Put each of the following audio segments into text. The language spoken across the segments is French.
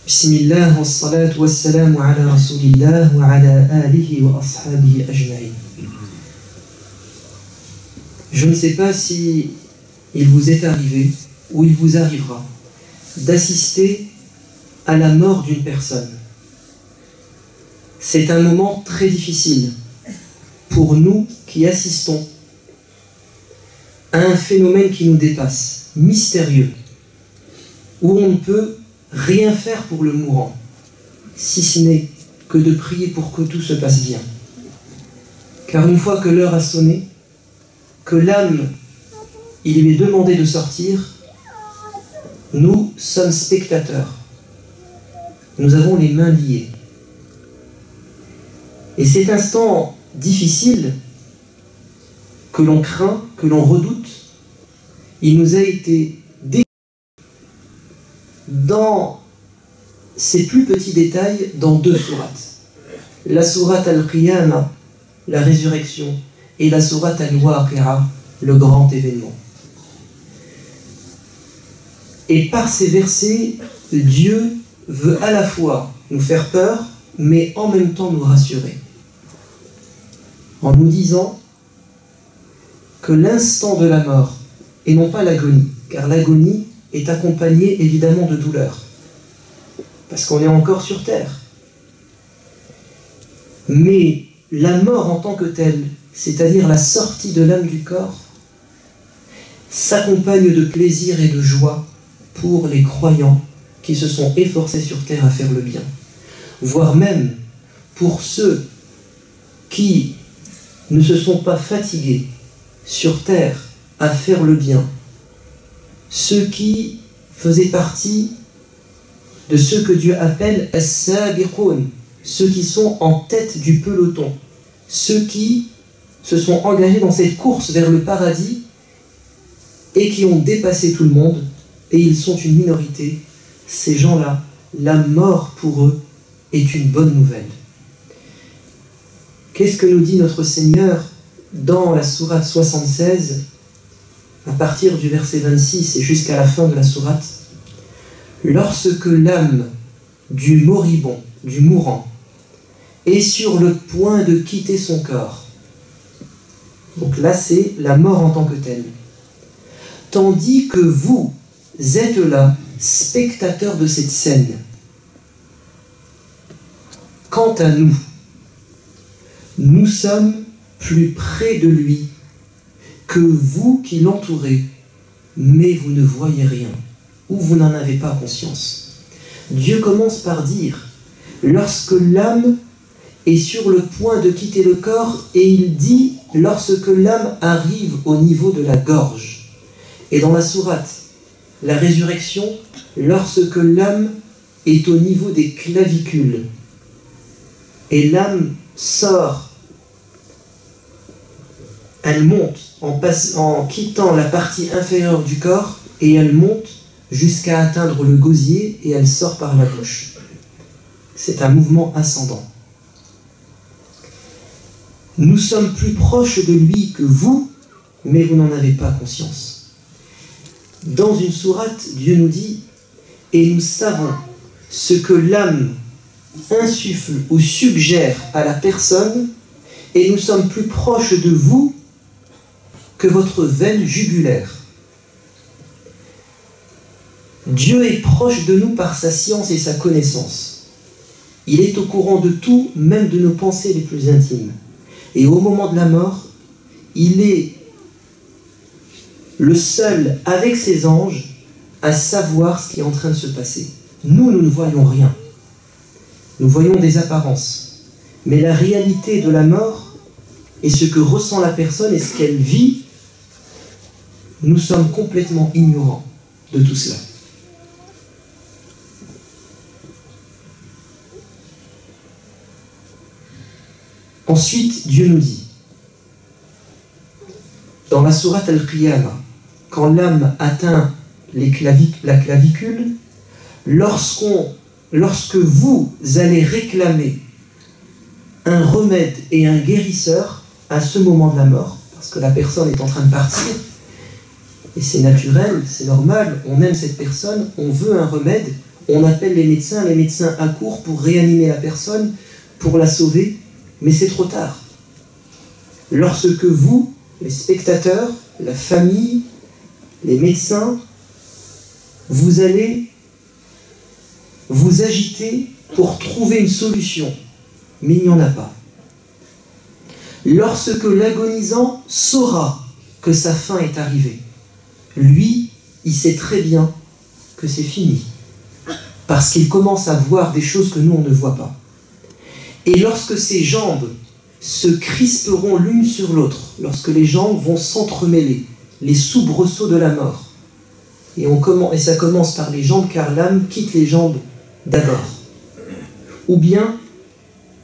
Bismillah, wassalatu wassalamu ala rasulillah wa ala alihi wa ashabihi ajma'in. Je ne sais pas si il vous est arrivé ou il vous arrivera d'assister à la mort d'une personne. C'est un moment très difficile pour nous qui assistons à un phénomène qui nous dépasse, mystérieux, où on ne peut rien faire pour le mourant, si ce n'est que de prier pour que tout se passe bien. Car une fois que l'heure a sonné, que l'âme, il lui est demandé de sortir, nous sommes spectateurs. Nous avons les mains liées. Et cet instant difficile, que l'on craint, que l'on redoute, il nous a été décrit dans ces plus petits détails dans deux sourates. La sourate Al-Qiyamah, la résurrection, et la sourate Al-Waqi'a, le grand événement. Et par ces versets, Dieu veut à la fois nous faire peur, mais en même temps nous rassurer. En nous disant que l'instant de la mort, et non pas l'agonie, car l'agonie est accompagnée évidemment de douleur, parce qu'on est encore sur terre. Mais la mort en tant que telle, c'est-à-dire la sortie de l'âme du corps, s'accompagne de plaisir et de joie pour les croyants qui se sont efforcés sur terre à faire le bien, voire même pour ceux qui ne se sont pas fatigués sur terre à faire le bien, ceux qui faisaient partie de ceux que Dieu appelle as-sabiqoun, ceux qui sont en tête du peloton, ceux qui se sont engagés dans cette course vers le paradis et qui ont dépassé tout le monde, et ils sont une minorité. Ces gens-là, la mort pour eux est une bonne nouvelle. Qu'est-ce que nous dit notre Seigneur dans la sourate 76, à partir du verset 26 et jusqu'à la fin de la sourate? Lorsque l'âme du moribond, du mourant, est sur le point de quitter son corps, donc là c'est la mort en tant que telle, tandis que vous êtes là, spectateurs de cette scène, quant à nous, nous sommes plus près de lui que vous qui l'entourez, mais vous ne voyez rien, ou vous n'en avez pas conscience. Dieu commence par dire, lorsque l'âme est sur le point de quitter le corps, et il dit, lorsque l'âme arrive au niveau de la gorge. Et dans la sourate, la résurrection, lorsque l'âme est au niveau des clavicules, et l'âme sort, elle monte en quittant la partie inférieure du corps, et elle monte jusqu'à atteindre le gosier, et elle sort par la bouche. C'est un mouvement ascendant. Nous sommes plus proches de lui que vous, mais vous n'en avez pas conscience. Dans une sourate, Dieu nous dit « Et nous savons ce que l'âme insuffle ou suggère à la personne, et nous sommes plus proches de vous que votre veine jugulaire. » Dieu est proche de nous par sa science et sa connaissance. Il est au courant de tout, même de nos pensées les plus intimes. Et au moment de la mort, il est le seul, avec ses anges, à savoir ce qui est en train de se passer. Nous, nous ne voyons rien. Nous voyons des apparences. Mais la réalité de la mort, et ce que ressent la personne et ce qu'elle vit, nous sommes complètement ignorants de tout cela. Ensuite, Dieu nous dit, dans la sourate Al-Qiyamah, quand l'âme atteint la clavicule, lorsque vous allez réclamer un remède et un guérisseur à ce moment de la mort, parce que la personne est en train de partir, et c'est naturel, c'est normal, on aime cette personne, on veut un remède, On appelle les médecins accourent pour réanimer la personne, pour la sauver, mais c'est trop tard. Lorsque vous, les spectateurs, la famille, les médecins, vous allez vous agiter pour trouver une solution, mais il n'y en a pas. Lorsque l'agonisant saura que sa fin est arrivée, lui, il sait très bien que c'est fini, parce qu'il commence à voir des choses que nous, on ne voit pas. Et lorsque ses jambes se crisperont l'une sur l'autre, lorsque les jambes vont s'entremêler, les soubresauts de la mort, et ça commence par les jambes, car l'âme quitte les jambes d'abord. Ou bien,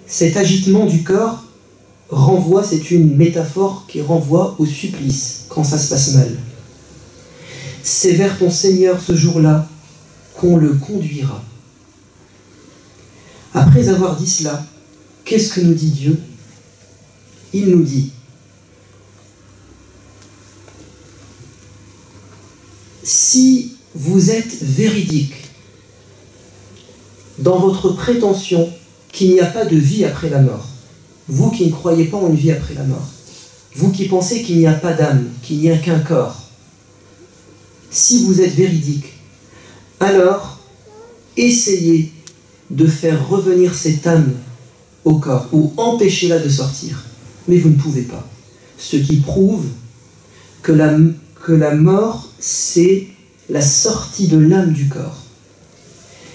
cet agitement du corps renvoie, c'est une métaphore qui renvoie au supplice, quand ça se passe mal. C'est vers ton Seigneur ce jour-là qu'on le conduira. Après avoir dit cela, qu'est-ce que nous dit Dieu? Il nous dit: si vous êtes véridique dans votre prétention qu'il n'y a pas de vie après la mort, vous qui ne croyez pas en une vie après la mort, vous qui pensez qu'il n'y a pas d'âme, qu'il n'y a qu'un corps, si vous êtes véridique, alors essayez de faire revenir cette âme au corps, ou empêchez-la de sortir. Mais vous ne pouvez pas. Ce qui prouve que la mort, c'est la sortie de l'âme du corps.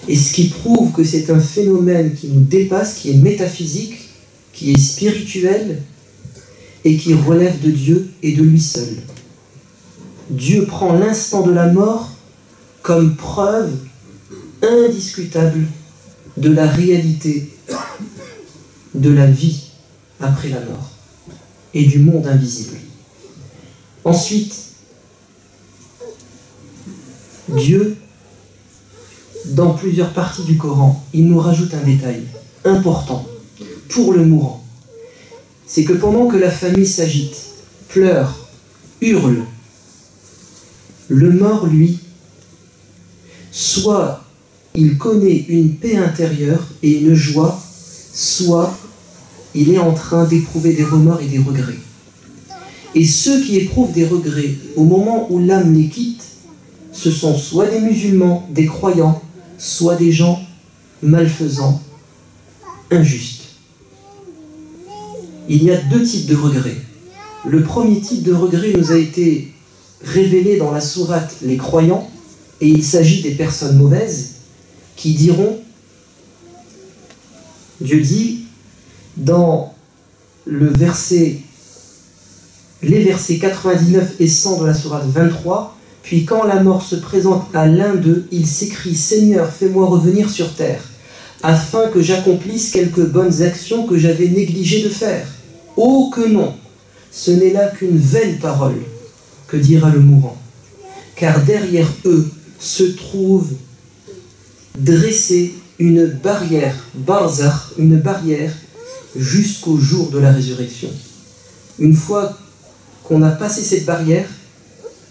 Et ce qui prouve que c'est un phénomène qui nous dépasse, qui est métaphysique, qui est spirituel, et qui relève de Dieu et de lui seul. Dieu prend l'instant de la mort comme preuve indiscutable de la réalité de la vie après la mort et du monde invisible. Ensuite, Dieu, dans plusieurs parties du Coran, il nous rajoute un détail important pour le mourant. C'est que pendant que la famille s'agite, pleure, hurle, le mort, lui, soit il connaît une paix intérieure et une joie, soit il est en train d'éprouver des remords et des regrets. Et ceux qui éprouvent des regrets au moment où l'âme les quitte, ce sont soit des musulmans, des croyants, soit des gens malfaisants, injustes. Il y a deux types de regrets. Le premier type de regret nous a été révélé dans la sourate Les Croyants, et il s'agit des personnes mauvaises qui diront, Dieu dit, dans les versets 99 et 100 de la sourate 23, « Puis quand la mort se présente à l'un d'eux, il s'écrie, Seigneur, fais-moi revenir sur terre, afin que j'accomplisse quelques bonnes actions que j'avais négligé de faire. Oh que non, ce n'est là qu'une vaine parole, que dira le mourant. Car derrière eux se trouve dressée une barrière, barzakh, une barrière jusqu'au jour de la résurrection. Une fois qu'on a passé cette barrière,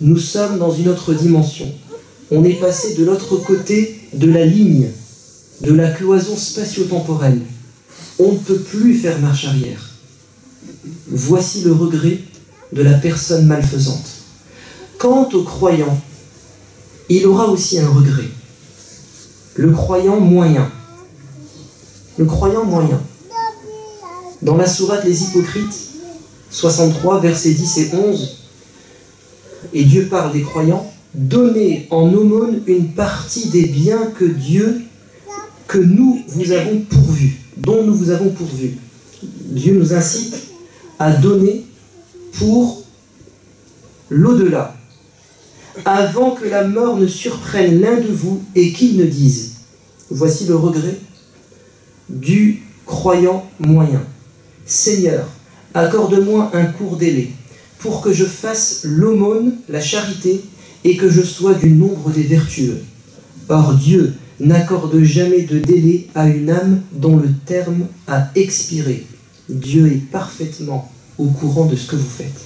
nous sommes dans une autre dimension. On est passé de l'autre côté de la ligne, de la cloison spatio-temporelle. On ne peut plus faire marche arrière. Voici le regret de la personne malfaisante. Quant au croyant, il aura aussi un regret. Le croyant moyen. Le croyant moyen. Dans la sourate Les Hypocrites, 63, versets 10 et 11, et Dieu parle des croyants, donnez en aumône une partie des biens que nous vous avons pourvus, dont nous vous avons pourvus. Dieu nous incite à donner pour l'au-delà, avant que la mort ne surprenne l'un de vous et qu'il ne dise, voici le regret du croyant moyen. Seigneur, accorde-moi un court délai pour que je fasse l'aumône, la charité, et que je sois du nombre des vertueux. Or Dieu n'accorde jamais de délai à une âme dont le terme a expiré. Dieu est parfaitement au courant de ce que vous faites.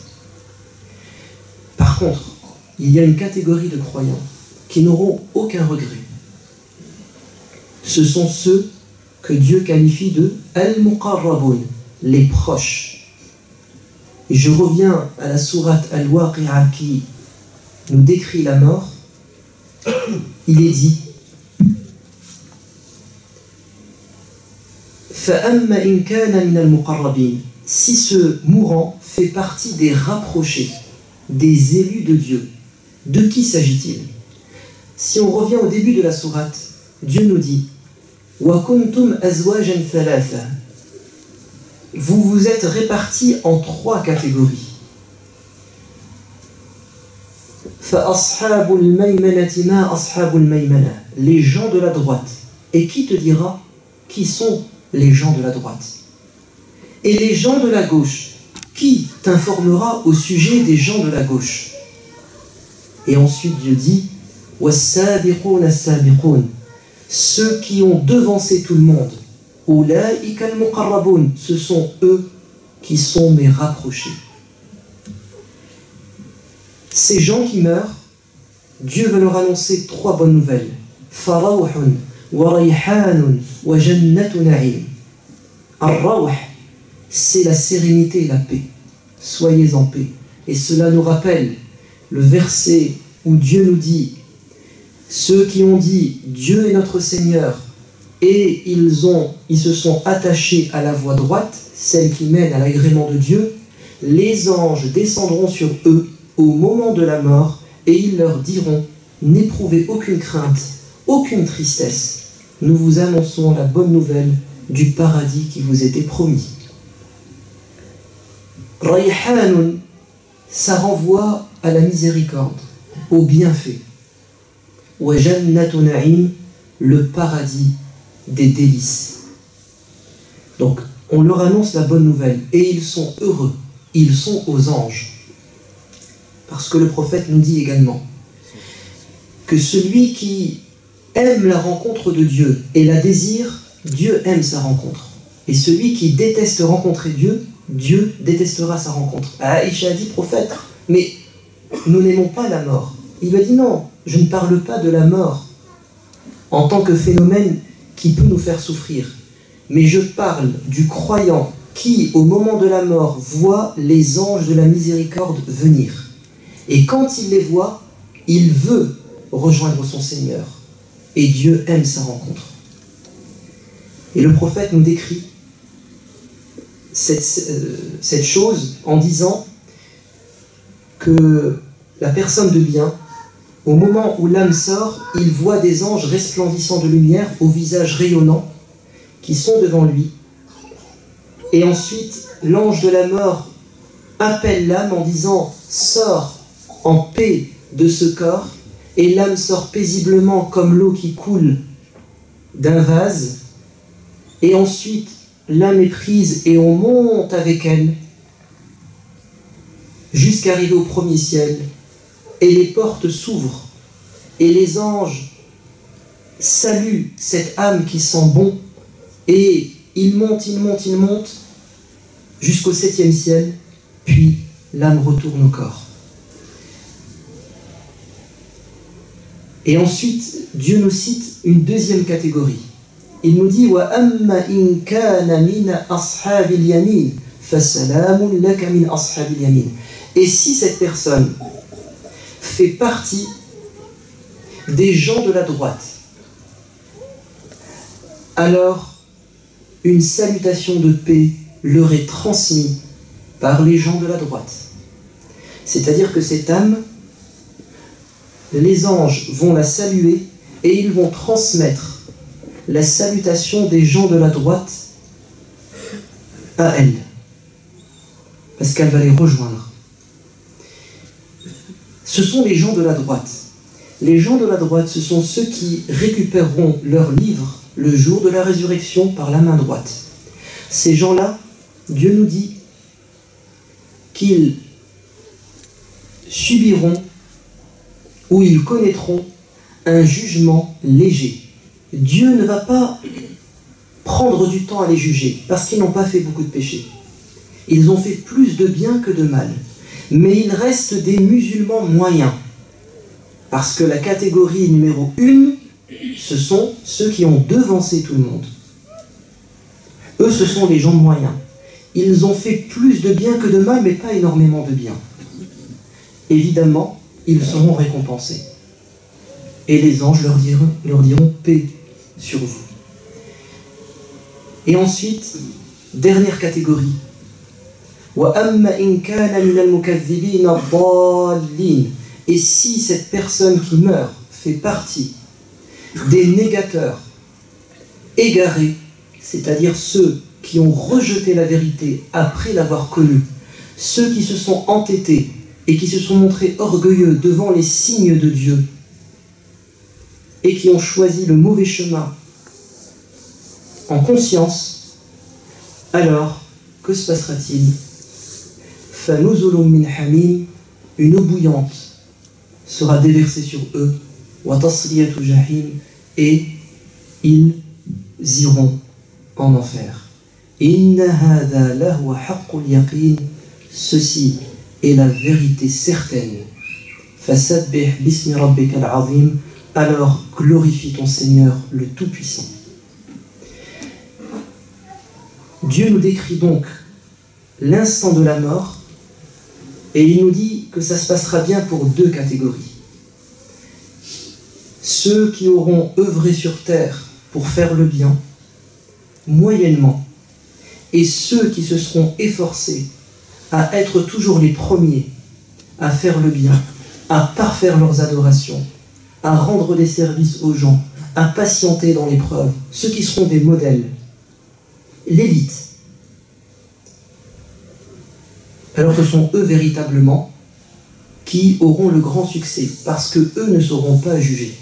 Par contre, il y a une catégorie de croyants qui n'auront aucun regret. ce sont ceux que Dieu qualifie de Al-Muqarrabun, les proches. Et je reviens à la sourate Al-Waqi'a qui nous décrit la mort. Il est dit فَأَمَّا إِنْ كَانَ مِنَ الْمُقَرَّبِينَ, si ce mourant fait partie des rapprochés, des élus de Dieu, de qui s'agit-il? Si on revient au début de la sourate, Dieu nous dit وَكُنْتُمْ أَزْوَاجًا ثَلَاثًا, vous vous êtes répartis en 3 catégories. فَأَصْحَابُ الْمَيْمَنَةِ مَا أَصْحَابُ الْمَيْمَنَةِ, les gens de la droite. Et qui te dira qui sont les gens de la droite? Et les gens de la gauche, qui t'informera au sujet des gens de la gauche? Et ensuite Dieu dit وَالسَّابِقُونَ السَّابِقُونَ, ceux qui ont devancé tout le monde. أُولَٰئِكَ الْمُقَرَّبُونَ, ce sont eux qui sont mes rapprochés. Ces gens qui meurent, Dieu va leur annoncer 3 bonnes nouvelles. فَرَوْحٌ وَرَيْحَانٌ وَجَنَّةُ نَعِيمٍ. Ar-Rawh, c'est la sérénité et la paix. Soyez en paix. Et cela nous rappelle le verset où Dieu nous dit: ceux qui ont dit Dieu est notre Seigneur et ils se sont attachés à la voie droite, celle qui mène à l'agrément de Dieu, les anges descendront sur eux au moment de la mort et ils leur diront: n'éprouvez aucune crainte, aucune tristesse. Nous vous annonçons la bonne nouvelle du paradis qui vous était promis. Rayhanun, ça renvoie à la miséricorde, au bienfait. Wa jannatu na'im, le paradis des délices. Donc, on leur annonce la bonne nouvelle et ils sont heureux, ils sont aux anges. Parce que le prophète nous dit également que celui qui aime la rencontre de Dieu et la désire, Dieu aime sa rencontre. Et celui qui déteste rencontrer Dieu, Dieu détestera sa rencontre. Aïcha a dit: prophète, mais nous n'aimons pas la mort. Il a dit: non, je ne parle pas de la mort en tant que phénomène qui peut nous faire souffrir, mais je parle du croyant qui, au moment de la mort, voit les anges de la miséricorde venir. Et quand il les voit, il veut rejoindre son Seigneur. Et Dieu aime sa rencontre. Et le prophète nous décrit cette chose en disant que la personne de bien, au moment où l'âme sort, il voit des anges resplendissants de lumière au visage rayonnant qui sont devant lui. Et ensuite, l'ange de la mort appelle l'âme en disant: sors en paix de ce corps. Et l'âme sort paisiblement comme l'eau qui coule d'un vase. Et ensuite, l'âme est prise et on monte avec elle jusqu'à arriver au premier ciel. Et les portes s'ouvrent. Et les anges saluent cette âme qui sent bon. Et ils montent jusqu'au 7e ciel. Puis l'âme retourne au corps. Et ensuite, Dieu nous cite une deuxième catégorie. Il nous dit: وَأَمَّا إِنْ كَانَ مِنَ أَصْحَابِ الْيَمِينِ فَسَلَامٌ لَكَ مِنْ أَصْحَابِ الْيَمِينِ. Et si cette personne fait partie des gens de la droite, alors une salutation de paix leur est transmise par les gens de la droite. C'est-à-dire que cette âme, les anges vont la saluer et ils vont transmettre la salutation des gens de la droite à elle, parce qu'elle va les rejoindre. Ce sont les gens de la droite. Les gens de la droite, ce sont ceux qui récupéreront leur livre le jour de la résurrection par la main droite. Ces gens-là, Dieu nous dit qu'ils subiront où ils connaîtront un jugement léger. Dieu ne va pas prendre du temps à les juger, parce qu'ils n'ont pas fait beaucoup de péchés. Ils ont fait plus de bien que de mal. Mais ils restent des musulmans moyens. Parce que la catégorie numéro 1, ce sont ceux qui ont devancé tout le monde. Eux, ce sont les gens moyens. Ils ont fait plus de bien que de mal, mais pas énormément de bien. Évidemment, ils seront récompensés. Et les anges leur diront paix sur vous. Et ensuite, dernière catégorie. Et si cette personne qui meurt fait partie des négateurs égarés, c'est-à-dire ceux qui ont rejeté la vérité après l'avoir connue, ceux qui se sont entêtés et qui se sont montrés orgueilleux devant les signes de Dieu et qui ont choisi le mauvais chemin en conscience, alors que se passera-t-il? فَنُزُلٌ مِّنْ حَمِيمٍ, une eau bouillante sera déversée sur eux, وَتَصْلِيَةُ جَحِيمٍ, et ils iront en enfer. إِنَّ هَذَا لَهُوَ حَقُّ الْيَقِينِ, ceci est la vérité certaine. فَسَبِّحْ بِاسْمِ رَبِّكَ الْعَظِيمِ, alors glorifie ton Seigneur le Tout-Puissant. Dieu nous décrit donc l'instant de la mort et il nous dit que ça se passera bien pour deux catégories. Ceux qui auront œuvré sur terre pour faire le bien, moyennement, et ceux qui se seront efforcés à être toujours les premiers à faire le bien, à parfaire leurs adorations, à rendre des services aux gens, à patienter dans l'épreuve, ceux qui seront des modèles, l'élite. Alors ce sont eux véritablement qui auront le grand succès, parce que eux ne seront pas jugés.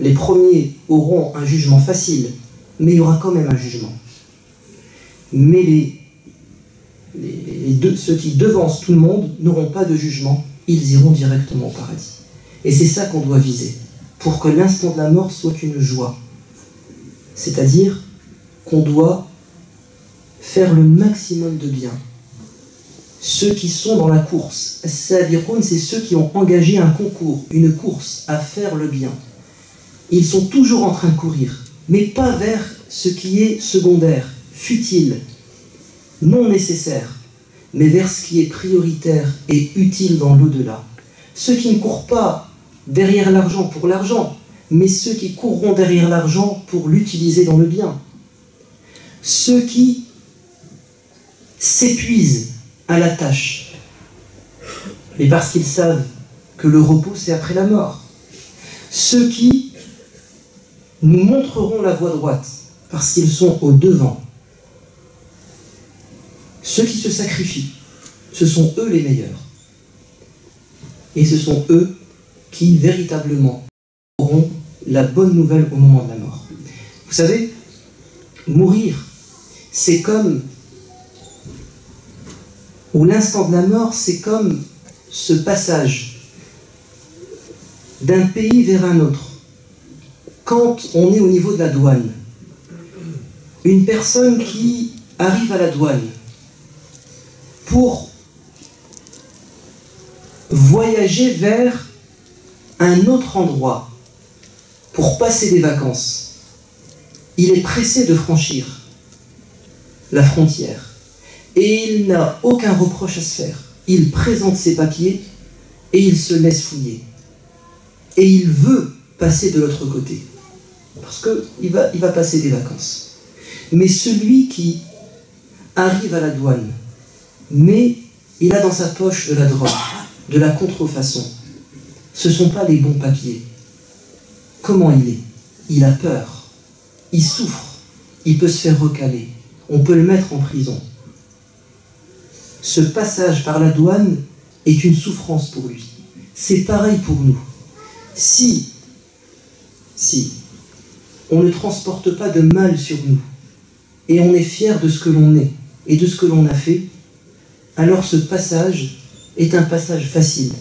Les premiers auront un jugement facile, mais il y aura quand même un jugement. Mais ceux qui devancent tout le monde n'auront pas de jugement, ils iront directement au paradis. Et c'est ça qu'on doit viser, pour que l'instant de la mort soit une joie. C'est-à-dire qu'on doit faire le maximum de bien. Ceux qui sont dans la course, as-sabiqoun, c'est ceux qui ont engagé un concours, une course à faire le bien. Ils sont toujours en train de courir, mais pas vers ce qui est secondaire, futile, non nécessaire, mais vers ce qui est prioritaire et utile dans l'au-delà. Ceux qui ne courent pas derrière l'argent pour l'argent, mais ceux qui courront derrière l'argent pour l'utiliser dans le bien. Ceux qui s'épuisent à la tâche, mais parce qu'ils savent que le repos c'est après la mort. Ceux qui nous montreront la voie droite, parce qu'ils sont au devant. Ceux qui se sacrifient, ce sont eux les meilleurs. Et ce sont eux qui véritablement auront la bonne nouvelle au moment de la mort. Vous savez, mourir, c'est comme, ou l'instant de la mort, c'est comme ce passage d'un pays vers un autre. Quand on est au niveau de la douane, une personne qui arrive à la douane pour voyager vers un autre endroit, pour passer des vacances, il est pressé de franchir la frontière. Et il n'a aucun reproche à se faire. Il présente ses papiers et il se laisse fouiller. Et il veut passer de l'autre côté. Parce qu'il va passer des vacances. Mais celui qui arrive à la douane, mais il a dans sa poche de la drogue, de la contrefaçon, ce ne sont pas les bons papiers. Comment il est? Il a peur. Il souffre. Il peut se faire recaler. On peut le mettre en prison. Ce passage par la douane est une souffrance pour lui. C'est pareil pour nous. Si on ne transporte pas de mal sur nous, et on est fier de ce que l'on est, et de ce que l'on a fait, alors ce passage est un passage facile.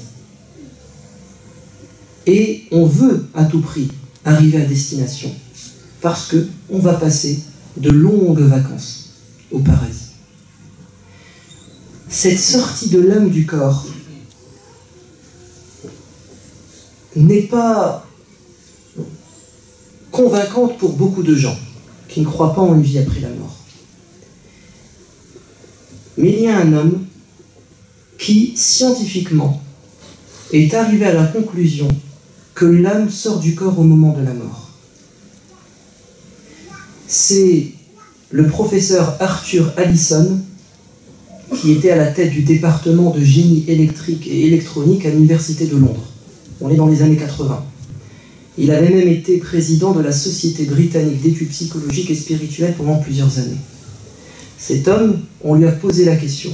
Et on veut à tout prix arriver à destination, parce qu'on va passer de longues vacances au paradis. Cette sortie de l'âme du corps n'est pas convaincante pour beaucoup de gens qui ne croient pas en une vie après la mort. Mais il y a un homme qui, scientifiquement, est arrivé à la conclusion que l'âme sort du corps au moment de la mort. C'est le professeur Arthur Allison, qui était à la tête du département de génie électrique et électronique à l'Université de Londres. On est dans les années 80. Il avait même été président de la Société britannique d'études psychologiques et spirituelles pendant plusieurs années. Cet homme, on lui a posé la question: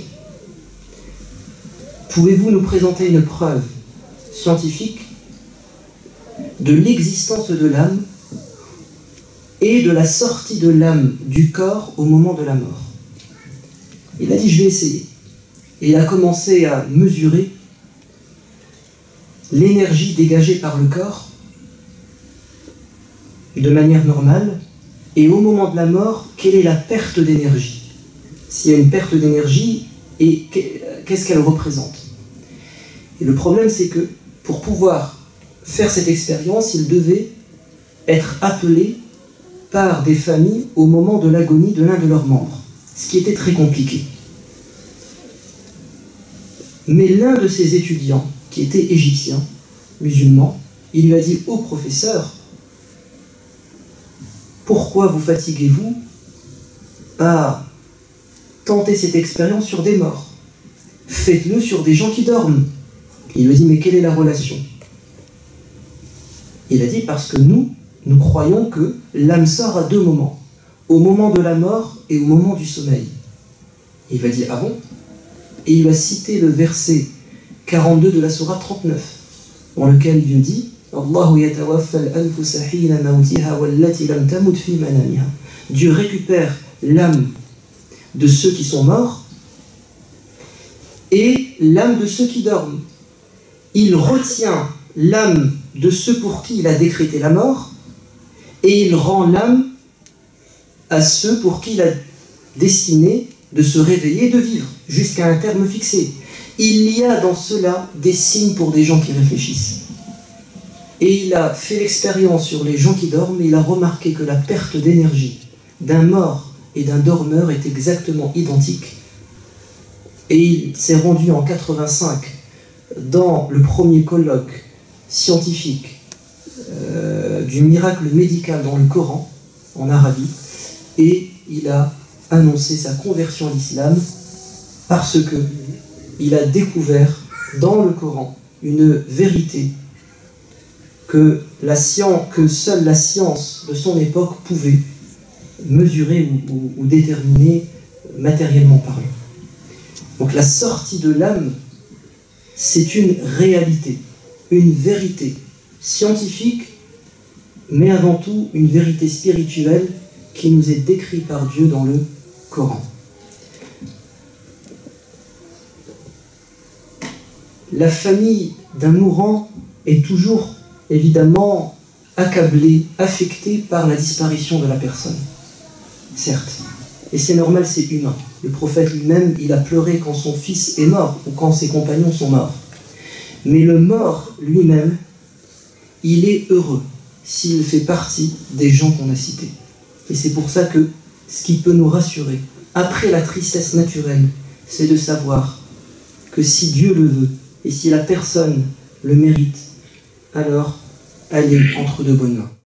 pouvez-vous nous présenter une preuve scientifique de l'existence de l'âme et de la sortie de l'âme du corps au moment de la mort? Il a dit: je vais essayer. Et il a commencé à mesurer l'énergie dégagée par le corps de manière normale, et au moment de la mort, quelle est la perte d'énergie? S'il y a une perte d'énergie, et qu'est-ce qu'elle représente? Et le problème, c'est que pour pouvoir faire cette expérience, il devait être appelé par des familles au moment de l'agonie de l'un de leurs membres, ce qui était très compliqué. Mais l'un de ses étudiants, qui était égyptien, musulman, il lui a dit: ô professeur, pourquoi vous fatiguez-vous à tenter cette expérience sur des morts? Faites-le sur des gens qui dorment. Il lui a dit: mais quelle est la relation? Il a dit: parce que nous croyons que l'âme sort à deux moments, au moment de la mort et au moment du sommeil. Et il va dire: ah bon? Et il va citer le verset 42 de la sourate 39, dans lequel Dieu dit: Dieu récupère l'âme de ceux qui sont morts et l'âme de ceux qui dorment. Il retient l'âme de ceux pour qui il a décrété la mort, et il rend l'âme à ceux pour qui il a destiné de se réveiller et de vivre, jusqu'à un terme fixé. Il y a dans cela des signes pour des gens qui réfléchissent. Et il a fait l'expérience sur les gens qui dorment, et il a remarqué que la perte d'énergie d'un mort et d'un dormeur est exactement identique. Et il s'est rendu en 85 dans le premier colloque scientifique du miracle médical dans le Coran, en Arabie, et il a annoncé sa conversion à l'islam parce qu'il a découvert dans le Coran une vérité que seule la science de son époque pouvait mesurer ou déterminer matériellement parlant. Donc la sortie de l'âme, c'est une réalité, une vérité scientifique, mais avant tout une vérité spirituelle qui nous est décrite par Dieu dans le Coran. La famille d'un mourant est toujours évidemment accablée, affectée par la disparition de la personne. Certes. Et c'est normal, c'est humain. Le prophète lui-même, il a pleuré quand son fils est mort ou quand ses compagnons sont morts. Mais le mort lui-même, il est heureux s'il fait partie des gens qu'on a cités. Et c'est pour ça que ce qui peut nous rassurer, après la tristesse naturelle, c'est de savoir que si Dieu le veut et si la personne le mérite, alors elle est entre de bonnes mains.